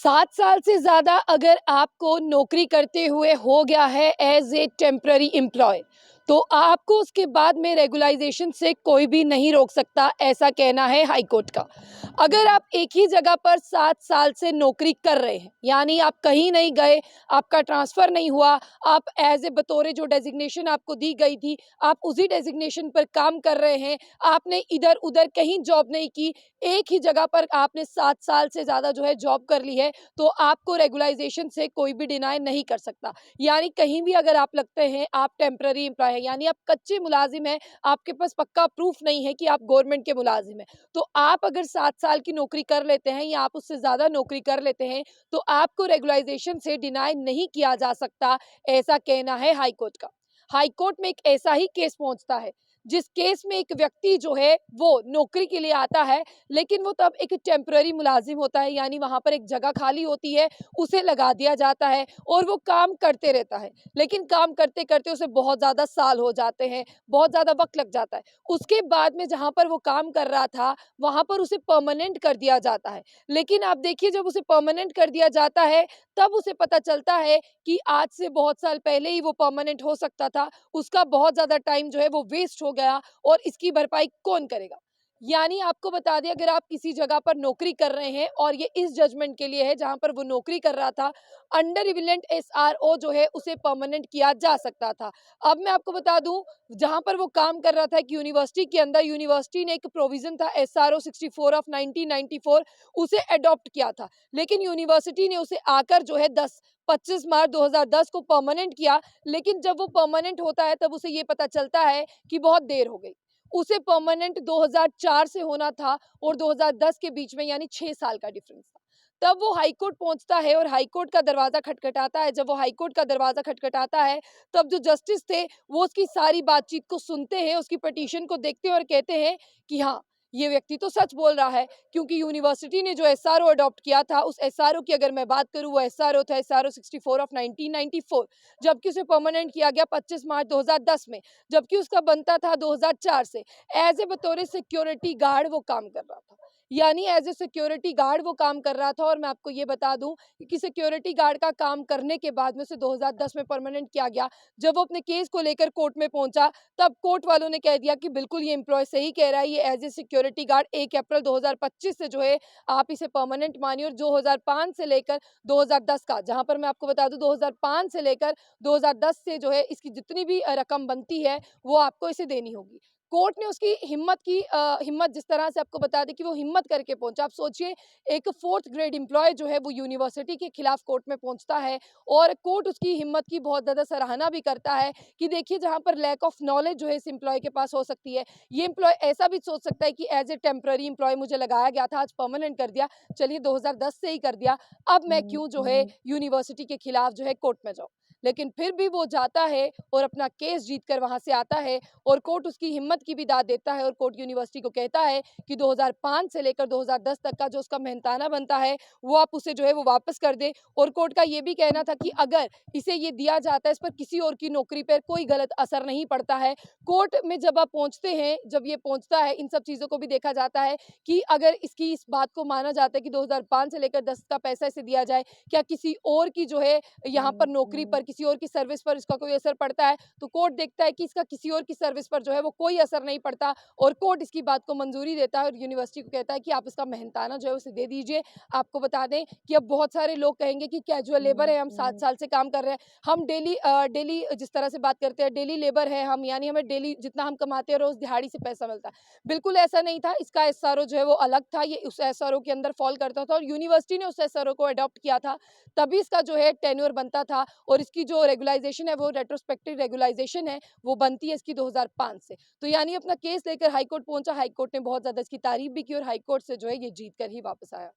7 साल से ज़्यादा अगर आपको नौकरी करते हुए हो गया है एज़ ए टेम्पररी एम्प्लॉय, तो आपको उसके बाद में रेगुलाइजेशन से कोई भी नहीं रोक सकता, ऐसा कहना है हाई कोर्ट का। अगर आप एक ही जगह पर 7 साल से नौकरी कर रहे हैं, यानी आप कहीं नहीं गए, आपका ट्रांसफ़र नहीं हुआ, आप एज़ ए बतौर जो डेज़िग्नेशन आपको दी गई थी, आप उसी डेज़िग्नेशन पर काम कर रहे हैं, आपने इधर-उधर कहीं जॉब नहीं की, एक ही जगह पर आपने 7 साल से ज़्यादा जो है जॉब कर ली है, तो आपको रेगुलाइजेशन से कोई भी डिनाई नहीं कर सकता। यानी कहीं भी अगर आप लगते हैं आप टेम्पररी एम्प्लॉय हैं, यानी आप कच्चे मुलाजिम हैं, आपके पास पक्का प्रूफ नहीं है कि आप गवर्नमेंट के मुलाजिम हैं, तो आप अगर 7 साल की नौकरी कर लेते हैं या आप उससे ज़्यादा नौकरी कर लेते हैं, तो आपको रेगुलाइजेशन से डिनाई नहीं किया जा सकता, ऐसा कहना है हाई कोर्ट का। हाई कोर्ट में एक ऐसा ही केस पहुंचता है जिस केस में एक व्यक्ति जो है वो नौकरी के लिए आता है, लेकिन वो तब एक टेम्पररी मुलाजिम होता है, यानी वहाँ पर एक जगह खाली होती है, उसे लगा दिया जाता है और वो काम करते रहता है। लेकिन काम करते-करते उसे बहुत ज़्यादा साल हो जाते हैं, बहुत ज़्यादा वक़्त लग जाता है। उसके बाद में जहाँ पर वो काम कर रहा था, वहाँ पर उसे परमानेंट कर दिया जाता है। लेकिन आप देखिए जब उसे परमानेंट कर दिया जाता है, तब उसे पता चलता है कि आज से बहुत साल पहले ही वो परमानेंट हो सकता था। उसका बहुत ज़्यादा टाइम जो है वो वेस्ट हो गया और इसकी भरपाई कौन करेगा? यानी आपको बता दें अगर आप किसी जगह पर नौकरी कर रहे हैं और ये इस जजमेंट के लिए है जहाँ पर वो नौकरी कर रहा था, अंडर इविलेंट एसआरओ जो है उसे परमानेंट किया जा सकता था। अब मैं आपको बता दूँ जहाँ पर वो काम कर रहा था एक यूनिवर्सिटी के अंदर, यूनिवर्सिटी ने एक प्रोविज़न था एसआरओ 64 ऑफ 1994 उसे एडॉप्ट किया था। लेकिन यूनिवर्सिटी ने उसे आकर जो है 25 मार्च 2010 को परमानेंट किया, लेकिन जब वो परमानेंट होता है तब उसे ये पता चलता है कि बहुत देर हो गई। उसे परमानेंट 2004 से होना था और 2010 के बीच में यानी 6 साल का डिफरेंस था। तब वो हाई कोर्ट पहुँचता है और हाई कोर्ट का दरवाज़ा खटखटाता है। जब वो हाई कोर्ट का दरवाज़ा खटखटाता है, तब जो जस्टिस थे, वो उसकी सारी बातचीत को सुनते हैं, उसकी पिटीशन को देखते हैं और कहते हैं कि हाँ, ये व्यक्ति तो सच बोल रहा है क्योंकि यूनिवर्सिटी ने जो एसआरओ अडॉप्ट किया था, उस एसआरओ की अगर मैं बात करूँ, वो एसआरओ था एसआरओ 64 ऑफ 1994 जबकि उसे परमानेंट किया गया 25 मार्च 2010 में, जबकि उसका बनता था 2004 से। एज़ ए बतौर सिक्योरिटी गार्ड वो काम कर रहा था। यानी एज़ ए सिक्योरिटी गार्ड वो काम कर रहा था और मैं आपको ये बता दूँ कि सिक्योरिटी गार्ड का काम करने के बाद में उसे 2010 में परमानेंट किया गया। जब वो अपने केस को लेकर कोर्ट में पहुँचा, तब कोर्ट वालों ने कह दिया कि बिल्कुल ये एम्प्लॉयी सही कह रहा है, ये एज़ ए सिक्योरिटी गार्ड 1 अप्रैल 2025 से जो है आप इसे परमानेंट मानिए और 2005 से लेकर 2010 का, जहाँ पर मैं आपको बता दूँ 2005 से लेकर 2010 से जो है इसकी जितनी भी रकम बनती है, वो आपको इसे देनी होगी। कोर्ट ने उसकी हिम्मत जिस तरह से आपको बता दें कि वो हिम्मत करके पहुँचा। आप सोचिए एक 4th ग्रेड एम्प्लॉयी जो है वो यूनिवर्सिटी के खिलाफ कोर्ट में पहुँचता है और कोर्ट उसकी हिम्मत की बहुत ज़्यादा सराहना भी करता है कि देखिए जहाँ पर लैक ऑफ नॉलेज जो है इस एम्प्लॉयी के पास हो सकती है, ये एम्प्लॉयी ऐसा भी सोच सकता है कि एज़ ए टेम्परेरी एम्प्लॉयी मुझे लगाया गया था, आज परमानेंट कर दिया, चलिए 2010 से ही कर दिया, अब मैं क्यों जो है यूनिवर्सिटी के खिलाफ जो है कोर्ट में जाऊँ। लेकिन फिर भी वो जाता है और अपना केस जीत कर वहाँ से आता है और कोर्ट उसकी हिम्मत की भी दाद देता है और कोर्ट यूनिवर्सिटी को कहता है कि 2005 से लेकर 2010 तक का जो उसका मेहनताना बनता है, वो आप उसे जो है वो वापस कर दें और कोर्ट का ये भी कहना था कि अगर इसे ये दिया जाता है, इस पर किसी और की नौकरी पर कोई गलत असर नहीं पड़ता है। कोर्ट में जब आप पहुँचते हैं, जब ये पहुँचता है, इन सब चीज़ों को भी देखा जाता है कि अगर इसकी इस बात को माना जाता है कि 2005 से लेकर 10 का पैसा इसे दिया जाए, क्या किसी और की जो है यहाँ पर नौकरी पर, किसी और की सर्विस पर इसका कोई असर पड़ता है? तो कोर्ट देखता है कि इसका किसी और की सर्विस पर जो है वो कोई असर नहीं पड़ता और कोर्ट इसकी बात को मंजूरी देता है और यूनिवर्सिटी को कहता है कि आप इसका मेहनताना जो है उसे दे दीजिए। आपको बता दें कि अब बहुत सारे लोग कहेंगे कि कैजुअल लेबर है, हम 7 साल से काम कर रहे हैं, हम डेली जिस तरह से बात करते हैं डेली लेबर है हम, यानी हमें डेली जितना हम कमाते हैं रोज़ दिहाड़ी से पैसा मिलता है। बिल्कुल ऐसा नहीं था, इसका एसआरओ जो है वो अलग था, ये उस एसआरओ के अंदर फ़ॉल करता था और यूनिवर्सिटी ने उस एसआरओ को अडॉप्ट किया था, तभी इसका जो है टेन्योर बनता था और इसकी जो रेगुलाइज़ेशन है वो रेट्रोस्पेक्टिव रेगुलाइज़ेशन है, वो बनती है इसकी 2005 से। तो यानी अपना केस लेकर हाई कोर्ट पहुँचा, हाई कोर्ट ने बहुत ज़्यादा इसकी तारीफ़ भी की और हाई कोर्ट से जो है ये जीत कर ही वापस आया।